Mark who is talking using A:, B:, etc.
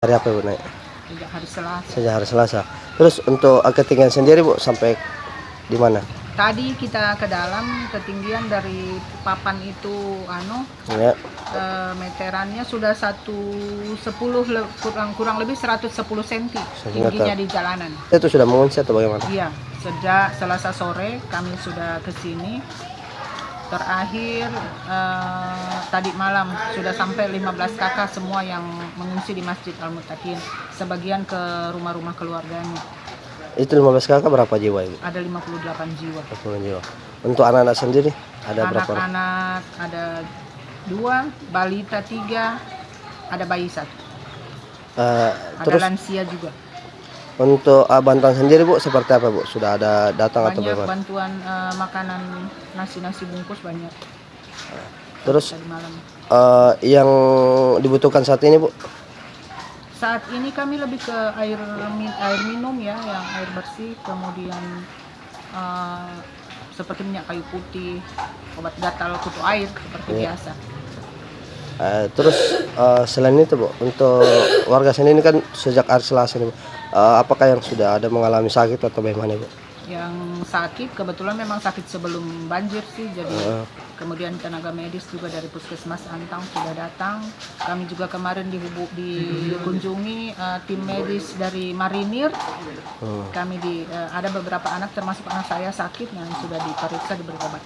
A: Hari apa Bu naik?
B: Sejak hari Selasa.
A: Sejak hari Selasa. Terus untuk ketinggian sendiri Bu sampai di mana?
B: Tadi kita ke dalam, ketinggian dari papan itu
A: Ya.
B: meterannya sudah 110, kurang lebih 110 cm tingginya di jalanan.
A: Itu sudah mengungsi atau bagaimana?
B: Iya, sejak Selasa sore kami sudah ke sini. Terakhir tadi malam sudah sampai 15 kakak semua yang mengungsi di Masjid Al-Muttaqin. Sebagian ke rumah-rumah keluarganya.
A: Itu 15 kakak berapa jiwa Ibu?
B: Ada 58 jiwa.
A: 50 jiwa. Untuk anak-anak sendiri ada berapa?
B: Anak-anak ada 2, balita 3, ada bayi 1. Ada lansia juga.
A: Untuk bantuan sendiri Bu seperti apa Bu? Sudah ada datang atau
B: Banyak
A: bagaimana?
B: bantuan makanan, nasi bungkus banyak.
A: Terus
B: Tadi malam.
A: yang dibutuhkan saat ini Bu?
B: Saat ini kami lebih ke air minum ya, yang air bersih, kemudian seperti minyak kayu putih, obat gatal kutu air seperti biasa.
A: Terus selain itu Bu, untuk warga sini kan sejak hari Selasa ini Bu, apakah yang sudah ada mengalami sakit atau bagaimana Bu?
B: Yang sakit kebetulan memang sakit sebelum banjir sih, jadi kemudian tenaga medis juga dari Puskesmas Antang sudah datang. Kami juga kemarin dikunjungi tim medis dari Marinir. Kami ada beberapa anak termasuk anak saya sakit yang sudah diperiksa, diberi obat.